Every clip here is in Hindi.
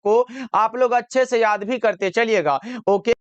को आप लोग अच्छे से याद भी करते चलिएगा। ओके,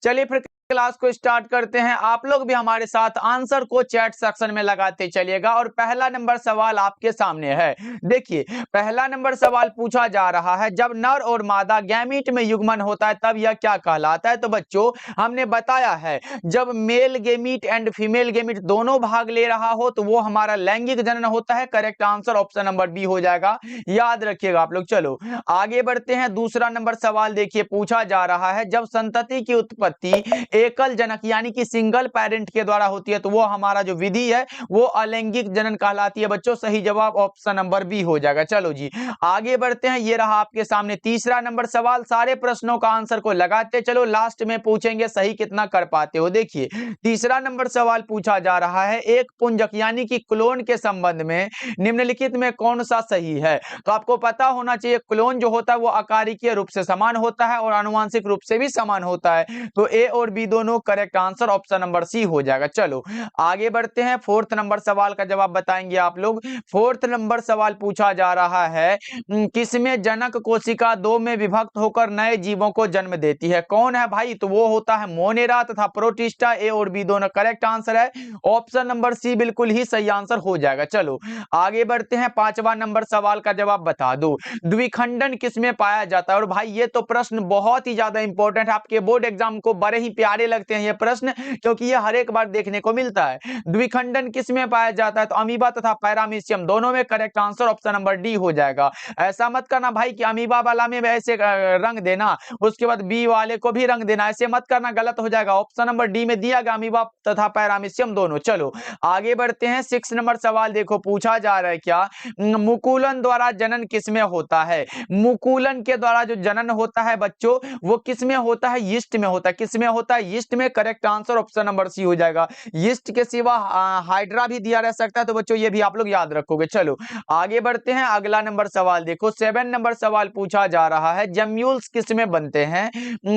चलिए फिर क्लास को स्टार्ट करते हैं। आप लोग भी हमारे साथ आंसर को चैट सेक्शन में लगाते चलिएगा। और पहला नंबर सवाल आपके सामने है। देखिए, पहला नंबर सवाल पूछा जा रहा है, जब नर और मादा गैमीट में युग्मन होता है तब यह क्या कहलाता है? तो बच्चों, हमने बताया है, जब male gamete and female gamete दोनों भाग ले रहा हो तो वो हमारा लैंगिक जनन होता है। Correct answer option number B हो जाएगा, याद रखिएगा आप लोग। चलो आगे बढ़ते हैं। दूसरा नंबर सवाल देखिए, पूछा जा रहा है, जब संतति की उत्पत्ति एकल जनक यानी कि सिंगल पेरेंट के द्वारा होती है तो वो हमारा जो विधि है वो अलैंगिक जनन कहलाती है। बच्चों, सही जवाब ऑप्शन नंबर बी हो जाएगा। चलो जी आगे बढ़ते हैं। ये रहा आपके सामने तीसरा नंबर सवाल। सारे प्रश्नों का आंसर को लगाते चलो, लास्ट में पूछेंगे सही कितना कर पाते हो। देखिए, तीसरा नंबर सवाल पूछा जा रहा है, एक पुंजक यानी कि क्लोन के संबंध में निम्नलिखित में कौन सा सही है? तो आपको पता होना चाहिए, क्लोन जो होता है वो आकारिकीय रूप से समान होता है और आनुवांशिक रूप से भी समान होता है। तो ए और बी दोनों correct answer option number C हो जाएगा। चलो आगे बढ़ते हैं। फोर्थ नंबर सवाल का जवाब बताएंगे आप लोग। फोर्थ नंबर सवाल पूछा जा रहा है, किसमें जनक कोशिका दो में विभक्त होकर नए जीवों को जन्म देती है? कौन है भाई? तो वो होता है मोनेरा तथा प्रोटिस्टा। ए और बी दोनों करेक्ट आंसर है, ऑप्शन नंबर सी बिल्कुल ही सही आंसर हो जाएगा। चलो आगे बढ़ते हैं। पांचवा नंबर सवाल का जवाब बता दो, द्विखंडन किसमें पाया जाता है? और भाई ये तो प्रश्न बहुत ही ज्यादा इंपॉर्टेंट है, आपके बोर्ड एग्जाम को बड़े ही प्यारे लगते हैं ये प्रश्न, क्योंकि ये हर एक बार देखने को मिलता है। द्विखंडन किसमें पाया जाता है? तो अमीबा तथा पैरामीशियम दोनों में। Correct answer option number D हो जाएगा। ऐसा मत करना भाई कि अमीबा वाला में ऐसे रंग देना, उसके बाद बी वाले को भी रंग देना, ऐसे मत करना, गलत हो जाएगा। ऑप्शन नंबर डी में दिया गया अमीबा तथा पैरामीशियम दोनों। चलो आगे बढ़ते हैं। 6 नंबर सवाल देखो, पूछा जा रहा है क्या, मुकुलन द्वारा जनन किसमें होता है? मुकुलन के द्वारा जो जनन होता है बच्चों वो किसमें होता है? यीस्ट में होता है। किसमें होता है? यीस्ट में। Correct answer option number C हो जाएगा। यीस्ट के सिवा हाइड्रा भी दिया रह सकता है, तो बच्चों ये भी आप लोग याद रखोगे। चलो आगे बढ़ते हैं। अगला नंबर सवाल देखो, 7 नंबर सवाल पूछा जा रहा है, जेम्यूल्स किसमें बनते हैं?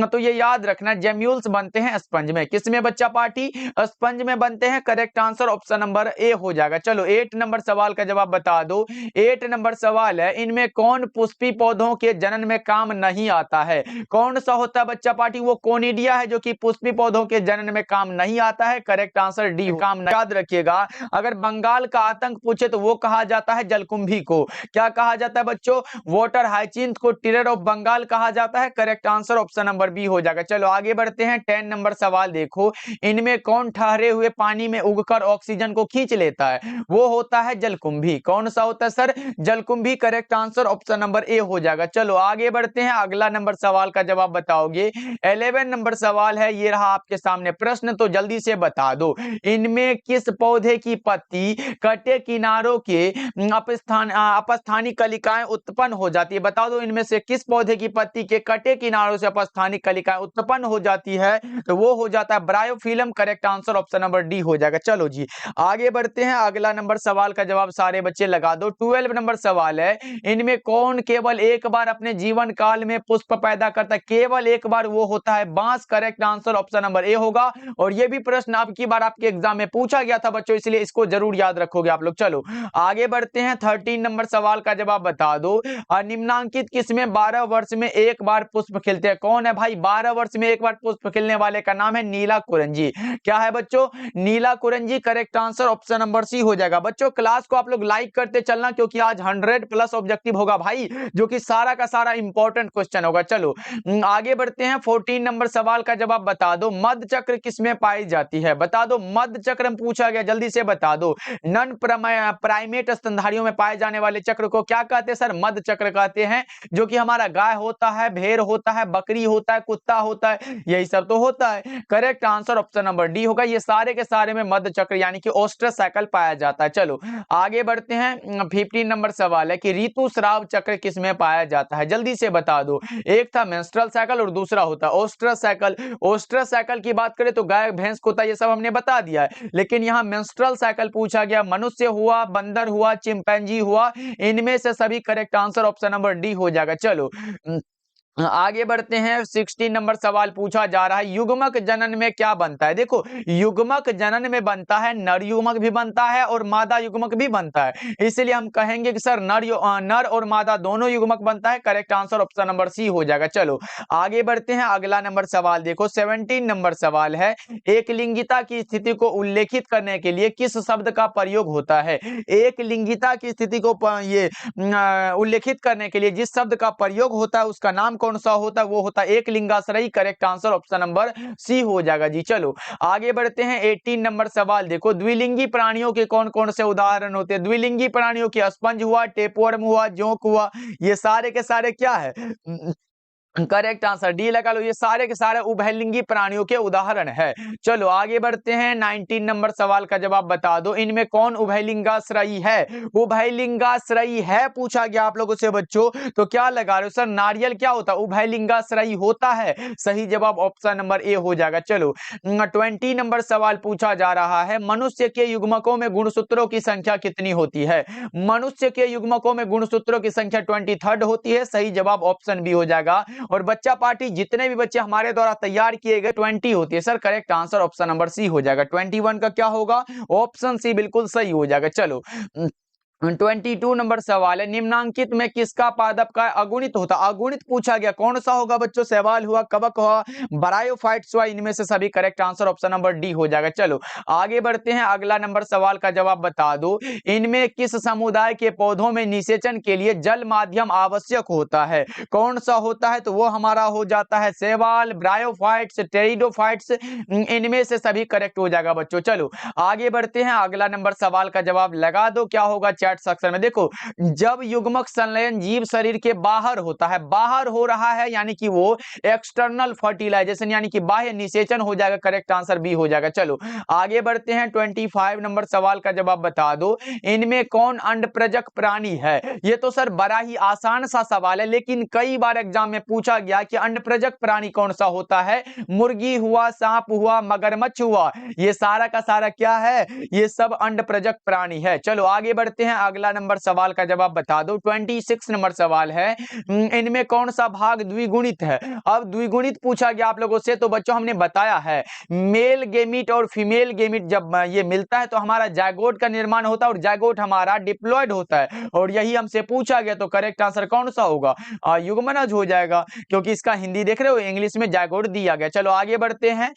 तो ये याद रखना, जेम्यूल्स बनते हैं स्पंज में। किसमें बच्चा पार्टी? स्पंज में बनते हैं। Correct answer option number A हो जाएगा। चलो 8 नंबर सवाल का जवाब बता दो। 8 नंबर सवाल है, इनमें कौन पुष्पी पौधों के जनन में काम नहीं आता है? कौन सा होता है बच्चा पार्टी? वो कोनिडिया है जो कि पुष्पी पौधों के जनन में काम नहीं आता है। करेक्ट आंसर डी, काम याद रखिएगा। अगर बंगाल का आतंक पूछे तो वो कहा जाता है जलकुंभी को। क्या कहा जाता है बच्चों? वाटर हाइचिंथ को टेरर ऑफ बंगाल कहा जाता है। Correct answer option number B हो जाएगा। चलो आगे बढ़ते हैं। 10 नंबर सवाल देखो, इनमें कौन ठहरे हुए पानी में उगकर ऑक्सीजन को खींच लेता है? वो होता है जलकुंभी। कौन सा होता है सर? जलकुंभी। Correct answer option number A हो जाएगा। चलो आगे बढ़ते हैं। अगला नंबर सवाल का जवाब बताओगे। 11 नंबर सवाल है, ये रहा आपके सामने प्रश्न, तो जल्दी से बता दो, इनमें किस पौधे की पत्ती कटे किनारों के अपस्थानिक कलिकाएं उत्पन्न हो जाती है? बता दो, इनमें से किस पौधे की पत्ती के कटे किनारों से अपस्थानिक कलिकाएं उत्पन्न हो जाती है? तो वो हो जाता है bryophyllum. Correct answer option number D हो जाएगा। चलो जी आगे बढ़ते हैं। अगला नंबर सवाल का जवाब सारे बच्चे लगा दो। 12 नंबर सवाल है, इनमें कौन केवल एक बार अपने जीवन काल में पुष्प पैदा करता है? केवल एक बार, वो होता है बांस। Correct answer option number A होगा। और ये भी प्रश्न आपकी बार आपके एग्जाम में पूछा गया था बच्चों, इसलिए इसको जरूर याद रखोगे आप लोग। चलो आगे बढ़ते हैं। 13 नंबर सवाल का जवाब बता दो, निम्नांकित किसमें 12 वर्ष में एक बार पुष्प खिलते हैं? कौन है भाई 12 वर्ष में एक बार पुष्प खिलने वाले का नाम है नीला कुरंजी। क्या है बच्चों? नीला कुरंजी। Correct answer option number C हो जाएगा। बच्चों क्लास को आप लोग लाइक करते चलना, क्योंकि आज 100+ ऑब्जेक्टिव होगा भाई, जो कि सारा का सारा इंपॉर्टेंट क्वेश्चन होगा। चलो आगे बढ़ते हैं। 14 नंबर सवाल का जवाब बता दो, मध्य चक्र किसमें पाई जाती है? बता दो, मध्य चक्र में पूछा गया, जल्दी से बता दो। नन प्राइमेट स्तनधारियों में पाए जाने वाले चक्र को क्या कहते हैं सर? मध्य चक्र कहते हैं। जो कि हमारा गाय होता है, भेड़ होता है, बकरी होता है, कुत्ता होता है, यही सब तो होता है। Correct answer option number D होगा। ये सारे के सारे में मध्य चक्र यानी कि ओस्ट्रोसाइकिल पाया जाता है। चलो आगे बढ़ते हैं। 15 नंबर सवाल है कि ऋतुस्राव चक्र किसमें पाया जाता है? जल्दी से बता दो। एक था मेंस्ट्रुअल साइकिल और दूसरा होता है ओस्ट्रोसाइकिल। ओस्ट्रोसाइकिल की बात करें तो गाय, भैंस, कुत्ता, ये सब हमने बता दिया है, लेकिन यहाँ मेंस्ट्रुअल साइकिल पूछा गया। मनुष्य हुआ, बंदर हुआ, चिंपैंजी हुआ, इनमें से सभी correct answer option number D हो जाएगा। चलो आगे बढ़ते हैं। 16 नंबर सवाल पूछा जा रहा है, युग्मक जनन में क्या बनता है। देखो, युग्मक जनन में बनता है, नर युग्मक भी बनता है और मादा युग्मक भी बनता है, इसलिए हम कहेंगे कि सर नर और मादा दोनों युग्मक बनता है। Correct answer option number C हो जाएगा। चलो आगे बढ़ते हैं। अगला नंबर सवाल देखो, 17 नंबर सवाल है, एक लिंगिता की स्थिति को उल्लेखित करने के लिए किस शब्द का प्रयोग होता है। एक लिंगिता की स्थिति को उल्लेखित करने के लिए जिस शब्द का प्रयोग होता है उसका नाम कौन सा होता है, वो होता है एक लिंगाश्रयी। Correct answer option number C हो जाएगा जी। चलो आगे बढ़ते हैं। 18 नंबर सवाल देखो, द्विलिंगी प्राणियों के कौन कौन से उदाहरण होते हैं। द्विलिंगी प्राणियों के स्पंज हुआ, टेपवर्म हुआ, जोंक हुआ, ये सारे के सारे क्या है, करेक्ट आंसर डी लगा लो, ये सारे के सारे उभयलिंगी प्राणियों के उदाहरण है। चलो आगे बढ़ते हैं। 19 नंबर सवाल का जवाब बता दो, इनमें कौन उभयलिंगाश्रयी है। उभयलिंगाश्रयी है पूछा गया आप लोगों से बच्चों, तो क्या लगा रहे हो सर, नारियल क्या होता है, उभयलिंगाश्रयी होता है। सही जवाब ऑप्शन नंबर ए हो जाएगा। चलो 20 नंबर सवाल पूछा जा रहा है, मनुष्य के युग्मकों में गुणसूत्रों की संख्या कितनी होती है। मनुष्य के युग्मकों में गुणसूत्रों की संख्या 23 होती है। सही जवाब ऑप्शन बी हो जाएगा। और बच्चा पार्टी जितने भी बच्चे हमारे द्वारा तैयार किए गए 20 होती है। Sir correct answer option number C हो जाएगा। 21 का क्या होगा, ऑप्शन सी बिल्कुल सही हो जाएगा। चलो 22 नंबर सवाल है, निम्नांकित में किसका पादप का अगुणित होता। अगुणित पूछा गया, कौन सा होगा बच्चों, सवाल हुआ, कवक हुआ, ब्रायोफाइट्स हुआ, इनमें से सभी correct answer option number D हो जाएगा। चलो आगे बढ़ते हैं। अगला नंबर सवाल का जवाब बता दो, इनमें किस समुदाय के पौधों में निषेचन के लिए जल माध्यम आवश्यक होता है। कौन सा होता है, तो वो हमारा हो जाता है शैवाल, ब्रायोफाइट्स, टेरिडोफाइट्स, इनमें से सभी करेक्ट हो जाएगा बच्चों। चलो आगे बढ़ते हैं। अगला नंबर सवाल का जवाब लगा दो, क्या होगा चैट सेक्शन में। देखो, जब युग्मक संलयन जीव शरीर के बाहर होता है, बाहर हो रहा है यानी कि वो एक्सटर्नल फर्टिलाइजेशन यानी कि बाह्य निषेचन हो जाएगा। करेक्ट आंसर बी हो जाएगा। चलो आगे बढ़ते हैं। 25 नंबर सवाल का जवाब बता दो, इनमें कौन अंडप्रजक प्राणी है। ये तो सर बड़ा ही आसान सा सवाल है, लेकिन कई बार एग्जाम में पूछा गया कि अंडप्रजक प्राणी कौन सा होता है। मुर्गी हुआ, सांप हुआ, मगरमच्छ हुआ, ये सारा का सारा क्या है, ये सब अंडप्रजक प्राणी है। चलो आगे बढ़ते हैं। अगला नंबर सवाल का जवाब बता दो। 26 नंबर सवाल है, इनमें कौन सा भाग द्विगुणित है। अब द्विगुणित पूछा गया आप लोगों से, तो बच्चों हमने बताया है मेल गेमिट और फीमेल गेमिट जब ये मिलता है तो हमारा जायगोट का निर्माण होता है और जायगोट हमारा डिप्लॉयड होता है, और यही हमसे पूछा गया, तो करेक्ट आंसर कौन सा होगा, युग्मनज हो जाएगा, क्योंकि इसका हिंदी देख रहे हो इंग्लिश में जायगोट दिया गया। चलो आगे बढ़ते हैं।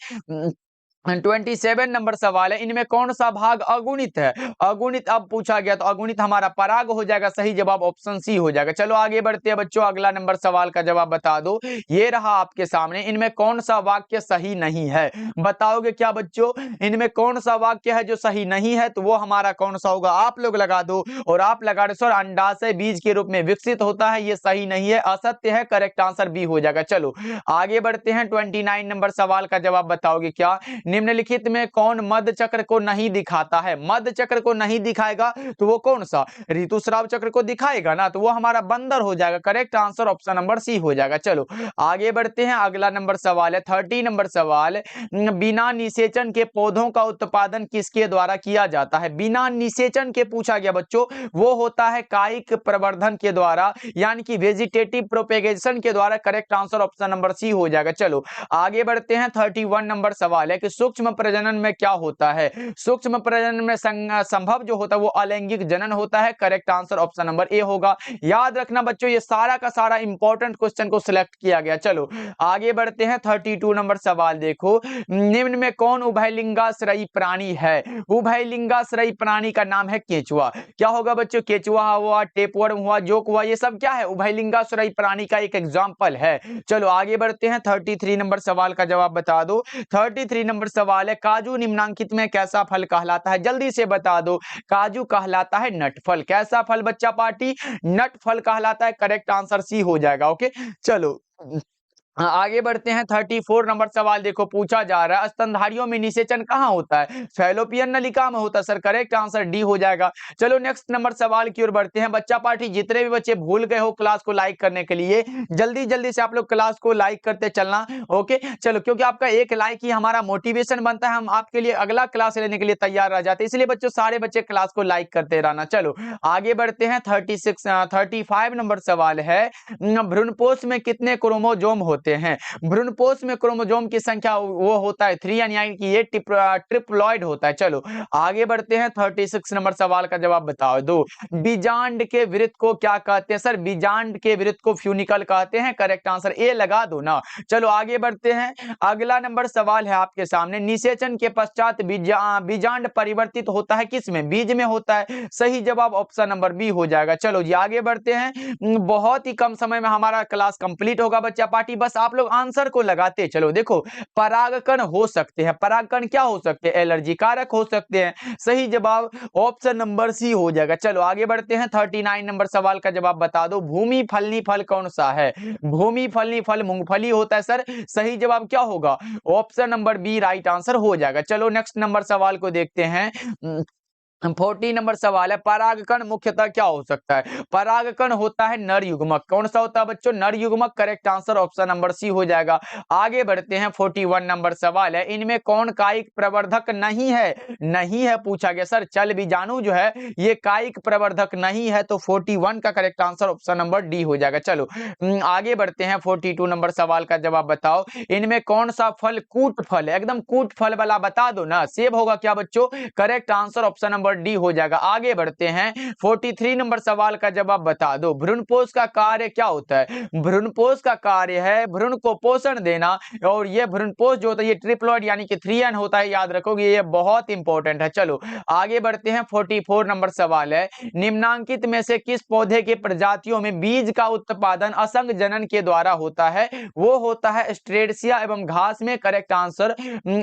27 नंबर सवाल है, इनमें कौन सा भाग अगुणित है। अगुणित अब पूछा गया तो अगुणित हमारा पराग हो जाएगा। सही जवाब ऑप्शन सी हो जाएगा। चलो आगे बढ़ते हैं बच्चों। अगला नंबर सवाल का जवाब बता दो, ये रहा आपके सामने, इनमें कौन सा वाक्य सही नहीं है। बताओगे क्या बच्चों, इनमें कौन सा वाक्य है जो सही नहीं है, तो वो हमारा कौन सा होगा, आप लोग लगा दो। और आप लगा रहे सर अंडाशय बीज के रूप में विकसित होता है, ये सही नहीं है, असत्य है। करेक्ट आंसर बी हो जाएगा। चलो आगे बढ़ते हैं। 29 नंबर सवाल का जवाब बताओगे क्या, निम्नलिखित में कौन मध्य चक्र को नहीं दिखाता है। मध्य चक्र को नहीं दिखाएगा तो वो कौन सा, ऋतुस्राव चक्र को दिखाएगा ना, तो वो हमारा बंदर हो जाएगा। Correct answer option number C हो जाएगा। चलो आगे बढ़ते हैं। अगला नंबर सवाल है 30 नंबर सवाल, बिना निषेचन के पौधों का उत्पादन किसके द्वारा किया जाता है। बिना निषेचन के पूछा गया बच्चों, वो होता है कायिक प्रवर्धन के द्वारा, यानी कि वेजिटेटिव प्रोपेगेशन के द्वारा। Correct answer option number C हो जाएगा। चलो आगे बढ़ते हैं। 31 नंबर सवाल है कि सूक्ष्म प्रजनन में क्या होता है। सूक्ष्म प्रजनन में संभव जो होता है वो अलैंगिक जनन होता है। Correct answer option number A होगा। याद रखना बच्चों, ये सारा का सारा इंपॉर्टेंट क्वेश्चन को सिलेक्ट किया गया। चलो आगे बढ़ते हैं। 32 नंबर सवाल देखो, निम्न में कौन उभयलिंगाश्रयी प्राणी है। उभयलिंगाश्रयी प्राणी का नाम है केंचुआ। क्या होगा बच्चों, केंचुआ हुआ, टेपवर्म हुआ, जोक हुआ, ये सब क्या है, उभयलिंगाश्रयी प्राणी का एक एग्जाम्पल है। चलो आगे बढ़ते हैं। 33 नंबर सवाल का जवाब बता दो। 33 नंबर सवाल है, काजू निम्नांकित में कैसा फल कहलाता है। जल्दी से बता दो, काजू कहलाता है नटफल। कैसा फल बच्चा पार्टी, नटफल कहलाता है। करेक्ट आंसर सी हो जाएगा। ओके चलो आगे बढ़ते हैं 34 नंबर सवाल देखो पूछा जा रहा है स्तनधारियों में निषेचन कहाँ होता है? फैलोपियन नलिका में होता है सर। करेक्ट आंसर डी हो जाएगा। चलो नेक्स्ट नंबर सवाल की ओर बढ़ते हैं। बच्चा पार्टी जितने भी बच्चे भूल गए हो क्लास को लाइक करने के लिए जल्दी जल्दी से आप लोग क्लास को लाइक करते चलना। ओके चलो, क्योंकि आपका एक लाइक ही हमारा मोटिवेशन बनता है, हम आपके लिए अगला क्लास लेने के लिए तैयार रह जाते हैं। इसलिए बच्चों सारे बच्चे क्लास को लाइक करते रहना। चलो आगे बढ़ते हैं 35 नंबर सवाल है भ्रूणपोष में कितने क्रोमोजोम होते हैं? भ्रूणपोष में क्रोमोजोम की संख्या वो होता है 3, यानी कि ये ट्रिप्लॉइड होता है। चलो आगे बढ़ते हैं 36 नंबर सवाल का जवाब बताओ दो। बीजांड के वृत्त को क्या कहते हैं? सर बीजांड के वृत्त को फ्यूनिकल कहते हैं। करेक्ट आंसर ए लगा दो ना। चलो आगे बढ़ते हैं। अगला नंबर सवाल है आपके सामने निषेचन के पश्चात बीजांड परिवर्तित होता है किसमें? बीज में होता है। सही जवाब ऑप्शन नंबर बी हो जाएगा। चलो जी आगे बढ़ते हैं। बहुत ही कम समय में हमारा क्लास कंप्लीट होगा बच्चा पार्टी, बस आप लोग आंसर को लगाते चलो। देखो परागकण हो सकते हैं, परागकण क्या हो सकते हैं? एलर्जी कारक हो सकते हैं। सही जवाब ऑप्शन नंबर सी हो जाएगा। चलो आगे बढ़ते हैं 39 नंबर सवाल का जवाब बता दो। भूमि फलनी फल कौन सा है? भूमि फलनी फल मूंगफली होता है सर। सही जवाब क्या होगा? Option number B right answer हो जाएगा। चलो नेक्स्ट नंबर सवाल को देखते हैं। 40 नंबर सवाल है परागकण मुख्यतः क्या हो सकता है? परागकण होता है नर युग्मक। कौन सा होता है बच्चों? नर युग्मक। Correct answer option number C हो जाएगा। आगे बढ़ते हैं 41 नंबर सवाल है इनमें कौन कायिक प्रवर्धक नहीं है? नहीं है पूछा गया सर। चल बीजाणु जो है ये कायिक प्रवर्धक नहीं है, तो 41 का correct answer option number D हो जाएगा। चलो आगे बढ़ते हैं 42 नंबर सवाल का जवाब बताओ। इनमें कौन सा फल कूट फल है? एकदम कूट फल वाला बता दो ना। सेब होगा क्या बच्चों? Correct answer option number D हो जाएगा। आगे बढ़ते हैं 43 नंबर सवाल का जवाब बता दो। भ्रूणपोष का कार्य क्या होता है? भ्रूणपोष का कार्य है भ्रूण को पोषण देना, और ये भ्रूणपोष जो होता है ये ट्रिप्लॉइड यानी कि 3n होता है, याद रखोगे ये बहुत इंपॉर्टेंट है। चलो आगे बढ़ते हैं 44 नंबर सवाल है निम्नांकित में से किस पौधे के प्रजातियों में बीज का उत्पादन असंग जनन के द्वारा होता है? वो होता है स्ट्रेसिया एवं घास में। करेक्ट आंसर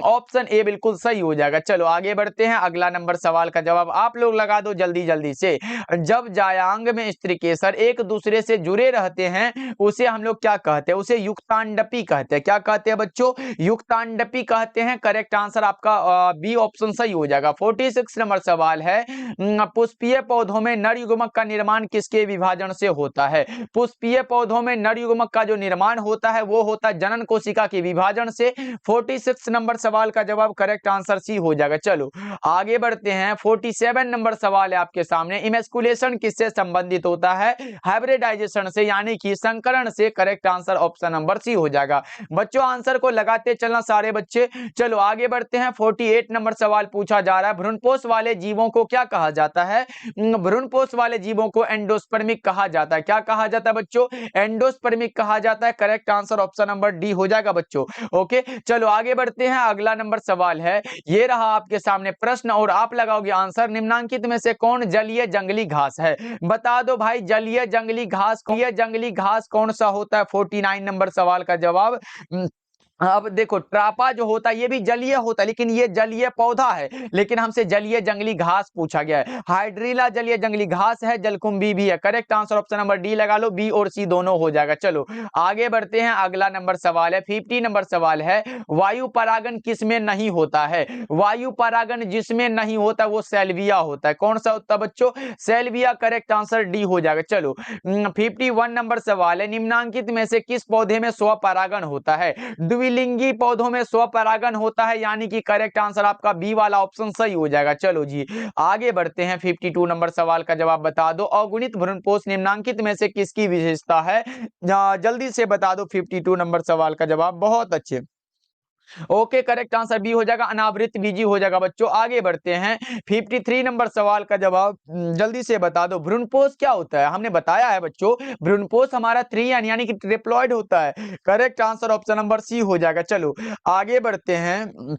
ऑप्शन ए बिल्कुल सही हो जाएगा। चलो आगे बढ़ते हैं। अगला नंबर सवाल का जवाब आप लोग लगा दो जल्दी जल्दी से। जब जायांग में स्त्री केसर एक दूसरे से जुड़े रहते हैं उसे हम लोग क्या कहते हैं? उसे युक्तांडपी कहते हैं। क्या कहते हैं बच्चों? युक्तांडपी कहते हैं। करेक्ट आंसर आपका बी ऑप्शन सही हो जाएगा। 46 नंबर सवाल है पुष्पीय पौधों में नर युग्मक का निर्माण किसके विभाजन से होता है? पुष्पीय पौधों में नर युग्मक का जो निर्माण होता है वो होता है जनन कोशिका के विभाजन से। 46 नंबर सवाल का जवाब करेक्ट आंसर सी हो जाएगा। चलो आगे बढ़ते हैं 47 नंबर सवाल है आपके सामने इमेस्कुलेशन किससे संबंधित होता है? हाइब्रिडाइजेशन से, यानी कि संकरण से। Correct answer option number C हो जाएगा। बच्चों आंसर को लगाते चलना सारे बच्चे। चलो आगे बढ़ते हैं 48 नंबर सवाल पूछा जा रहा है भ्रूणपोष वाले जीवों को क्या कहा जाता है? भ्रूणपोष वाले जीवों को एंडोस्पर्मिक कहा जाता है। क्या कहा जाता है बच्चों? एंडोस्पर्मिक कहा जाता है। Correct answer option number D हो जाएगा बच्चों। ओके चलो आगे बढ़ते हैं। अगला नंबर सवाल है ये रहा आपके सामने प्रश्न और आप लगाओगे आंसर। निम्नांकित में से कौन जलीय जंगली घास है? बता दो भाई जलीय जंगली घास कौन सा होता है? 49 नंबर सवाल का जवाब अब देखो ट्रापा जो होता है ये भी जलीय होता है, लेकिन ये जलीय पौधा है, लेकिन हमसे जलीय जंगली घास पूछा गया है। हाइड्रीला जलीय जंगली घास है, जलकुंभी भी है। Correct answer option number D लगा लो, बी और सी दोनों हो जाएगा। चलो आगे बढ़ते हैं। अगला नंबर सवाल है 50 नंबर सवाल है वायु परागन किसमें नहीं होता है? वायु परागन जिसमें नहीं होता वो सेल्विया होता है। कौन सा होता है बच्चों? सेल्विया। करेक्ट आंसर डी हो जाएगा। चलो 51 नंबर सवाल है निम्नांकित में से किस पौधे में स्वपरागन होता है? द्विलिंगी पौधों में स्वपरागन होता है, यानी कि करेक्ट आंसर आपका बी वाला ऑप्शन सही हो जाएगा। चलो जी आगे बढ़ते हैं 52 नंबर सवाल का जवाब बता दो। अगुणित भ्रूणपोष निम्नांकित में से किसकी विशेषता है? जल्दी से बता दो 52 नंबर सवाल का जवाब। बहुत अच्छे। ओके करेक्ट आंसर बी हो जाएगा, अनावृत बीजी हो जाएगा बच्चों। आगे बढ़ते हैं 53 नंबर सवाल का जवाब जल्दी से बता दो। भ्रूणपोष क्या होता है? हमने बताया है बच्चों भ्रूणपोष हमारा 3n यानी कि ट्रिप्लॉइड होता है। Correct answer option number C हो जाएगा। चलो आगे बढ़ते हैं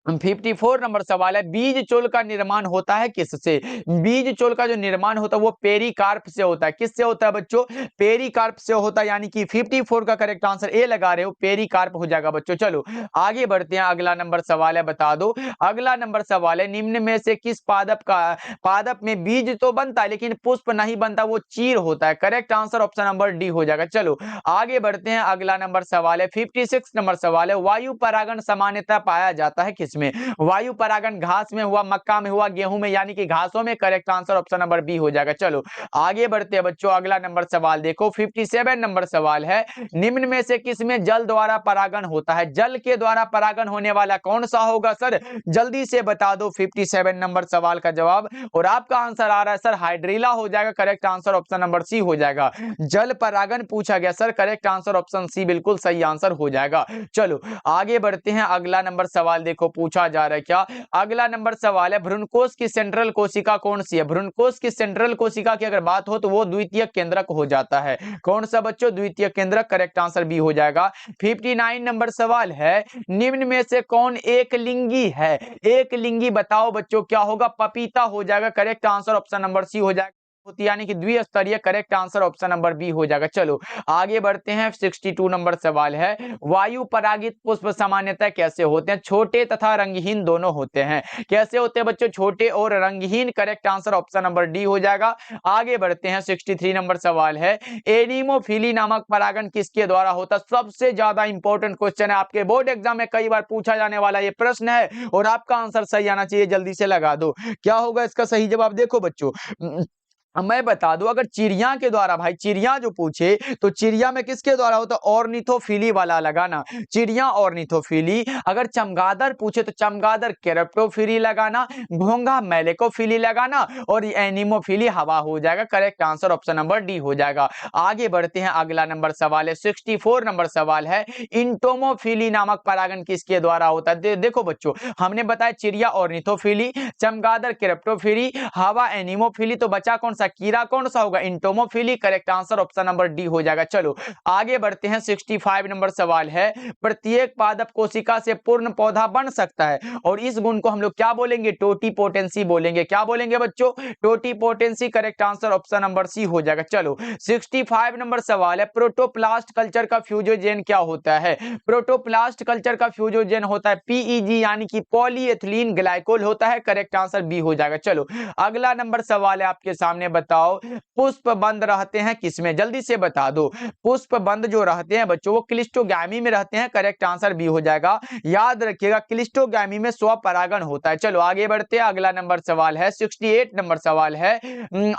54 नंबर सवाल है, बीज चोल का निर्माण होता है किससे? बीज चोल का जो निर्माण होता है वो पेरिकार्प से होता है। किससे होता है बच्चों? पेरिकार्प से होता है, यानी कि 54 का करेक्ट आंसर ए लगा रहे हो, पेरिकार्प हो जाएगा बच्चों। चलो आगे बढ़ते हैं, अगला नंबर सवाल है, बता दो। अगला नंबर सवाल है, निम्न में से किस पादप में बीज तो बनता है लेकिन पुष्प नहीं बनता, वो चीर होता है? Correct answer option number D हो जाएगा। चलो आगे बढ़ते हैं, अगला नंबर सवाल है, 56 नंबर सवाल है, वायु परागण सामान्यतः पाया जाता है किसमें? वायु परागण घास में हुआ, मक्का में हुआ, गेहूं में, यानी कि घासों में। Correct answer option number B हो जाएगा। चलो आगे बढ़ते हैं बच्चों, अगला नंबर सवाल देखो, 57 नंबर सवाल है, निम्न में से किसमें जल द्वारा परागण होता है? जल के द्वारा परागण होने वाला कौन सा होगा सर? जल्दी से बता दो 57 नंबर सवाल का जवाब। और आपका आंसर आ रहा है सर हाइड्रीला हो जाएगा। Correct answer option number C हो जाएगा। जल परागण पूछा गया sir, correct answer option C बिल्कुल सही आंसर हो जाएगा। चलो आगे बढ़ते हैं, अगला नंबर सवाल देखो, पूछा जा रहा है क्या? अगला नंबर सवाल है, भ्रूणकोश की सेंट्रल कोशिका कौन सी है? भ्रूणकोश की सेंट्रल कोशिका की अगर बात हो तो वो द्वितीय केंद्रक हो जाता है। कौन सा बच्चों? द्वितीय केंद्रक। करेक्ट आंसर बी हो जाएगा। 59 नंबर सवाल है, निम्न में से कौन एक लिंगी है? एक लिंगी बताओ बच्चों क्या होगा? पपीता हो जाएगा। Correct answer option number C हो जाएगा, होती यानी कि द्विस्तरीय। Correct answer option number B हो जाएगा। चलो आगे बढ़ते हैं, 62 नंबर सवाल है, वायु परागित पुष्प सामान्यतः कैसे होते हैं? छोटे तथा रंगहीन दोनों होते हैं। कैसे होते हैं बच्चों? छोटे और रंगहीन। Correct answer option number D हो जाएगा। आगे बढ़ते हैं, 63 नंबर सवाल है, एनीमोफिली नामक परागण किसके द्वारा होता है? सबसे ज्यादा इंपॉर्टेंट क्वेश्चन है, आपके बोर्ड एग्जाम में कई बार पूछा जाने वाला ये प्रश्न है और आपका आंसर सही आना चाहिए। जल्दी से लगा दो, क्या होगा इसका सही जवाब? देखो बच्चों, मैं बता दूं, अगर चिड़िया के द्वारा, भाई चिड़िया जो पूछे तो चिड़िया में किसके द्वारा होता है? ऑर्निथोफिली वाला लगाना, चिड़िया ऑर्निथोफिली। अगर चमगादड़ पूछे तो चमगादड़ केरप्टोफिली लगाना, घोंघा मेलेकोफिली लगाना, और एनिमोफिली हवा हो जाएगा। Correct answer option number D हो जाएगा। आगे बढ़ते हैं, अगला नंबर सवाल है, 64 नंबर सवाल है, इंटोमोफिली नामक परागण किसके द्वारा होता है? देखो बच्चों, हमने बताया चिड़िया ऑर्निथोफिली, चमगादड़ केरप्टोफिली, हवा एनिमोफिली, तो बचा कौन सा? कीड़ा कौन सा होगा? Entomophily. Correct answer option number D हो जाएगा। चलो आगे बढ़ते हैं, 65 नंबर सवाल है, प्रत्येक पादप कोशिका से पूर्ण पौधा बन सकता है और इस गुण को हम लोग क्या बोलेंगे? टोटीपोटेंसी बोलेंगे। क्या बोलेंगे बच्चों? Totipotency. Correct answer option number C हो जाएगा। चलो 65 नंबर सवाल है, प्रोटोप्लास्ट कल्चर का फ्यूजोजेन क्या होता है? प्रोटोप्लास्ट कल्चर का फ्यूजोजेन होता है पीईजी, यानी कि पॉलीएथिलीन ग्लाइकोल होता है। करेक्ट आंसर बी हो जाएगा। चलो अगला नंबर सवाल है आपके सामने, बताओ पुष्प बंद रहते हैं किसमें? जल्दी से बता दो। पुष्प बंद जो रहते हैं बच्चों वो क्लिस्टोगैमी में रहते हैं। करेक्ट आंसर बी हो जाएगा। याद रखिएगा क्लिस्टोगैमी में स्वपरागण होता है। चलो आगे बढ़ते हैं, अगला नंबर सवाल है, 68 नंबर सवाल है,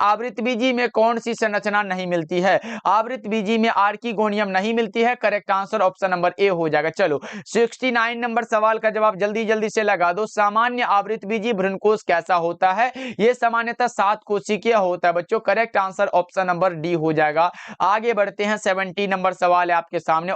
आवृतबीजी में कौन सी संरचना नहीं मिलती है? आवृतबीजी में आर्किगोनियम नहीं मिलती है। Correct answer option number A हो जाएगा। चलो 69 नंबर सवाल का जवाब जल्दी जल्दी से लगा दो। सामान्य आवृतबीजी भ्रूणकोश कैसा होता है? यह सामान्यतः 7 कोशिकीय होता है बच्चों। Correct answer option number D हो जाएगा। आगे बढ़ते हैं, 70 नंबर सवाल है आपके सामने,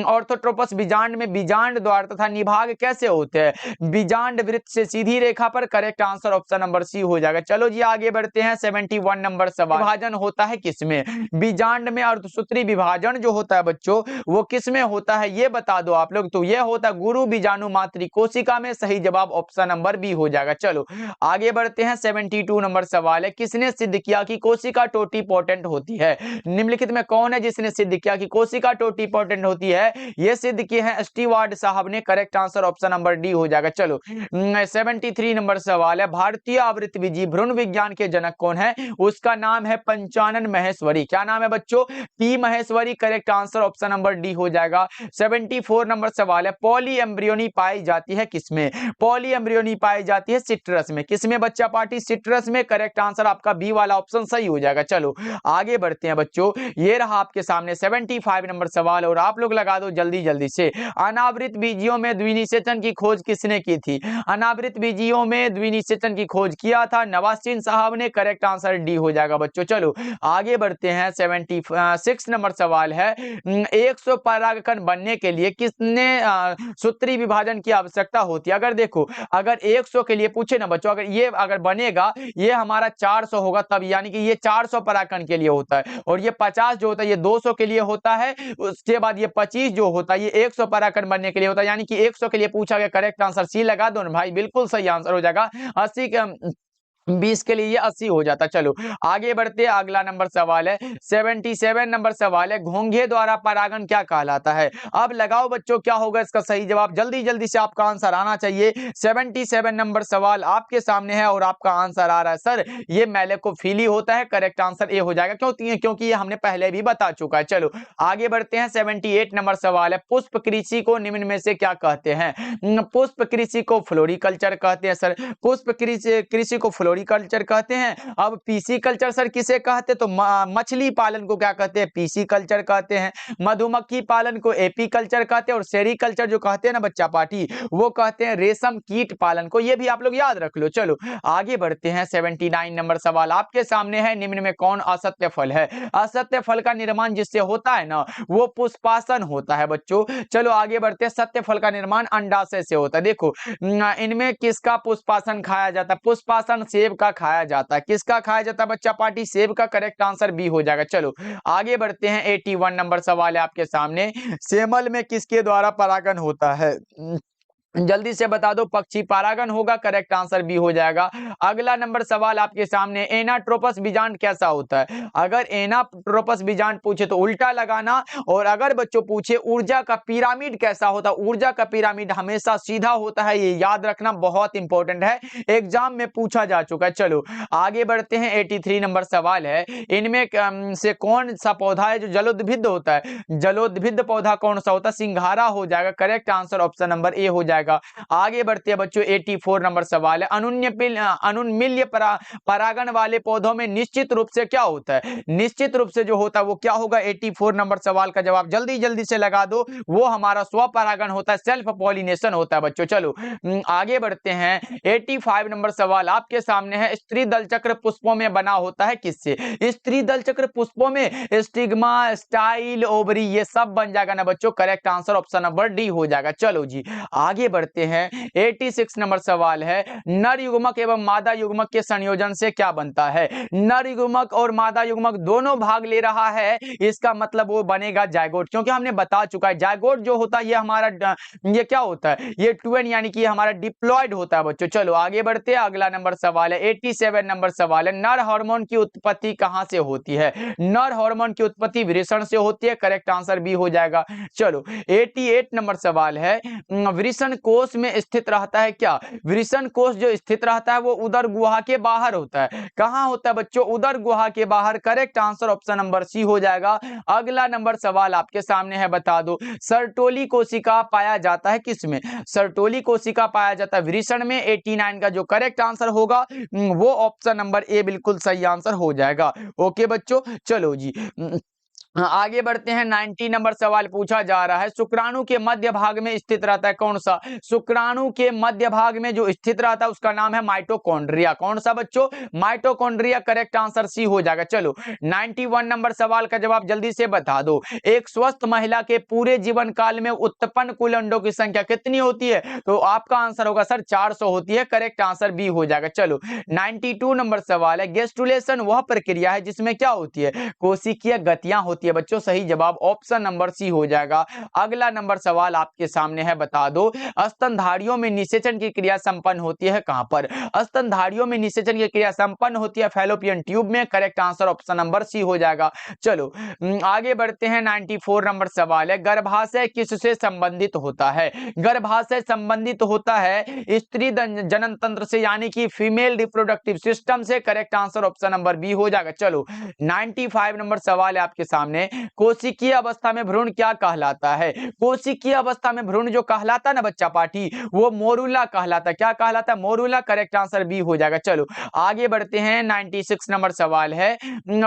ऑर्थोट्रोपस बीजांड में बीजांड द्वार तथा निभाग कैसे होते हैं? बीजांड वृत्त से सीधी रेखा पर। Correct answer option number C हो जाएगा। चलो जी आगे बढ़ते हैं, 71 नंबर सवाल, विभाजन होता है किसमें? बीजांड में अर्धसूत्री विभाजन जो होता है बच्चों वो किसमें होता है? ये बता दो आप लोग। तो ये होता है गुरु बीजाणु मातृ कोशिका में। सही जवाब ऑप्शन नंबर बी हो जाएगा। चलो आगे बढ़ते हैं, 72 नंबर सवाल है, किसने सिद्ध किया कि कोशिका टोटीपोटेंट होती है? निम्नलिखित में कौन है जिसने सिद्ध किया कि कोशिका टोटीपोटेंट होती है? यह सिद्ध किए हैं स्टीवार्ड साहब ने। Correct answer option number D हो जाएगा। चलो 73 नंबर सवाल है, भारतीय आवृतबीजी भ्रूण विज्ञान के जनक कौन है? उसका नाम है पंचानन महेश्वरी। क्या नाम है बच्चों? P Maheshwari. Correct answer option number D हो जाएगा। 74 नंबर सवाल है, पॉली एम्ब्रियोनी पाई जाती है किसमें? पॉली एम्ब्रियोनी पाई जाती है सिट्रस में। किसमें बच्चा पार्टी? सिट्रस में। करेक्ट आंसर आपका बी वाला ऑप्शन सही हो जाएगा। चलो आगे बढ़ते हैं बच्चों, ये रहा आपके सामने 75 नंबर सवाल और आप लोग लगा दो जल्दी जल्दी से। अनावृत बीजियों में द्विनिषेचन की खोज किसने की थी? अनावृत बीजियों में द्विनिषेचन की खोज किया था नवाज़ुद्दीन साहब ने। करेक्ट आंसर डी हो जाएगा बच्चों। चलो आगे बढ़ते हैं, 76 नंबर सवाल है, 100 परागकण बनने के लिए कितने सूत्री विभाजन की आवश्यकता होती है? अगर देखो, अगर 100 के लिए पूछे ना बच्चों, अगर ये अगर बनेगा, ये हमारा 4 400 होगा तब, यानी कि ये 400 परागकण के लिए होता है, और ये 50 जो होता है ये 200 के लिए होता है। उसके बाद ये 25 जो होता है ये 100 परागकण बनने के लिए होता है, यानी कि 100 के लिए पूछा गया। करेक्ट आंसर सी लगा दो ना भाई, बिल्कुल सही आंसर हो जाएगा। 80 के 20 के लिए ये 80 हो जाता। चलो आगे बढ़ते हैं, अगला नंबर सवाल है 77 नंबर सवाल है, घोंघे द्वारा परागण क्या कहलाता है। अब लगाओ बच्चों क्या होगा इसका सही जवाब, जल्दी जल्दी से आपका आंसर आना चाहिए। 77 नंबर सवाल आपके सामने है और आपका आंसर आ रहा है सर ये मैलेकोफिली होता है। करेक्ट आंसर ए हो जाएगा, क्योंकि ये हमने पहले भी बता चुका है। चलो आगे बढ़ते हैं, 78 नंबर सवाल है, पुष्प कृषि को निम्न में से क्या कहते हैं। पुष्प कृषि को फ्लोरिकल्चर कहते हैं सर, पुष्प कृषि को फ्लोरिकल्चर कहते हैं। अब पीसी कल्चर सर किसे कहते हैं, तो मछली पालन को क्या कहते हैं, पीसी कल्चर कहते हैं। मधुमक्खी पालन को एपी कल्चर कहते हैं, और सेरीकल्चर जो कहते हैं ना बच्चा पार्टी, वो कहते हैं रेशम कीट पालन को। ये भी आप लोग याद रख लो। चलो आगे बढ़ते हैं, 79 नंबर सवाल आपके सामने है, निम्न में कौन असत्य फल है। असत्य फल का निर्माण जिससे होता है ना वो पुष्पासन होता है बच्चों। चलो आगे बढ़ते हैं, सत्य फल का निर्माण अंडाशय से होता है। देखो इनमें किसका पुष्पासन खाया जाता है, पुष्पासन सेब का खाया जाता है। किसका खाया जाता है बच्चा पार्टी, सेब का। करेक्ट आंसर बी हो जाएगा। चलो आगे बढ़ते हैं, 81 नंबर सवाल है आपके सामने, सेमल में किसके द्वारा परागण होता है। जल्दी से बता दो, पक्षी परागण होगा। करेक्ट आंसर बी हो जाएगा। अगला नंबर सवाल आपके सामने, एनाट्रोपस बीजांड कैसा होता है। अगर एनाट्रोपस बीजांड पूछे तो उल्टा लगाना, और अगर बच्चों पूछे ऊर्जा का पिरामिड कैसा होता है, ऊर्जा का पिरामिड हमेशा सीधा होता है, ये याद रखना बहुत इंपॉर्टेंट है, एग्जाम में पूछा जा चुका है। चलो आगे बढ़ते हैं, 83 नंबर सवाल है, इनमें से कौन सा पौधा है जो जलोद्भिद होता है। जलोद्भिद पौधा कौन सा होता है, सिंघारा हो जाएगा। Correct answer option number A हो जाएगा। आगे बढ़ते हैं बच्चों, 84 नंबर सवाल है, अनुन्मील्य परागण वाले पौधों में निश्चित रूप से क्या होता है। निश्चित रूप से जो होता है वो क्या होगा। 84 नंबर सवाल का जवाब जल्दी जल्दी से लगा दो, वो हमारा स्वपरागण होता है, सेल्फ पॉलिनेशन होता है बच्चों। चलो आगे बढ़ते हैं, 85 नंबर सवाल आपके सामने है, स्त्री दल चक्र पुष्पों में बना होता है किससे। स्त्री दल चक्र पुष्पों में स्टिग्मा, स्टाइल, ओवरी, ये सब बन जाएगा ना बच्चों। Correct answer option number D हो जाएगा। चलो जी आगे बढ़ते हैं, 86 नंबर सवाल है, नर युग्मक एवं मादा युग्मक के संयोजन से क्या बनता है। नर युग्मक और मादा युग्मक दोनों भाग ले रहा है, इसका मतलब वो बनेगा जायगोट, क्योंकि हमने बता चुका है जायगोट जो होता है ये हमारा ये क्या होता है, ये ट्वेन यानी कि हमारा डिप्लॉयड होता है बच्चों। चलो आगे बढ़ते हैं, अगला नंबर सवाल है, 87 नंबर सवाल है, नर हार्मोन की उत्पत्ति कहां से होती है। नर हार्मोन की उत्पत्ति वृषण से होती है। करेक्ट आंसर बी हो जाएगा। चलो 88 नंबर सवाल है, वृषण कोष में स्थित रहता है क्या। वृषण कोष जो स्थित रहता है वो उदर गुहा के बाहर होता है। कहां होता है बच्चों, उदर गुहा के बाहर। Correct answer option number C हो जाएगा। अगला नंबर सवाल आपके सामने है, बता दो, सर्टोली कोशिका पाया जाता है किसमें। सर्टोली कोशिका पाया जाता है वृषण में। 89 का जो करेक्ट आंसर होगा वो ऑप्शन नंबर ए बिल्कुल सही आंसर हो जाएगा। ओके बच्चों, चलो जी आगे बढ़ते हैं, 90 नंबर सवाल पूछा जा रहा है, शुक्राणु के मध्य भाग में स्थित रहता है कौन सा। शुक्राणु के मध्य भाग में जो स्थित रहता है उसका नाम है माइटोकॉन्ड्रिया। कौन सा बच्चों, माइटोकॉन्ड्रिया। करेक्ट आंसर सी हो जाएगा। चलो 91 नंबर सवाल का जवाब जल्दी से बता दो, एक स्वस्थ महिला के पूरे जीवन काल में उत्पन्न कुल अंडों की संख्या कितनी होती है। तो आपका आंसर होगा सर 400 होती है। करेक्ट आंसर बी हो जाएगा। चलो 92 नंबर सवाल है, गेस्टुलेशन वह प्रक्रिया है जिसमें क्या होती है, कोशिकीय गतियां होती है बच्चों। सही जवाब ऑप्शन नंबर सी हो जाएगा। अगला नंबर सवाल आपके सामने है, बता दो, स्तनधारियों में निषेचन की क्रिया संपन्न होती है कहां पर। स्तनधारियों में निषेचन की क्रिया संपन्न होती है फैलोपियन ट्यूब में। Correct answer option number C हो जाएगा। चलो आगे बढ़ते हैं, 94 नंबर सवाल है, गर्भाशय किससे संबंधित होता है। गर्भाशय संबंधित होता है स्त्री जनन तंत्र से, यानी कि फीमेल रिप्रोडक्टिव सिस्टम से। Correct answer option number B हो जाएगा। चलो 95 नंबर सवाल है आपके सामने, कोशिकीय अवस्था में भ्रूण क्या कहलाता है। कोशिकीय अवस्था में भ्रूण जो कहलाता है ना बच्चा पाठी, वो मोरूला कहलाता है। क्या कहलाता है, मोरूला। करेक्ट आंसर बी हो जाएगा। चलो आगे बढ़ते हैं, 96 नंबर सवाल है,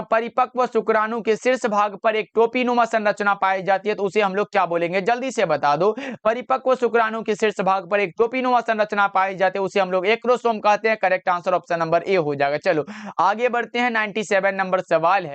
परिपक्व शुक्राणु के शीर्ष भाग पर एक टोपीनुमा संरचना पाई जाती है तो उसे हम लोग क्या बोलेंगे, जल्दी से बता दो। परिपक्व शुक्राणु के शीर्ष भाग पर एक टोपीनुमा संरचना पाई जाती है उसे हम लोग एक्रोसोम कहते हैं। Correct answer option number A हो जाएगा। चलो आगे बढ़ते हैं, 97 नंबर सवाल है,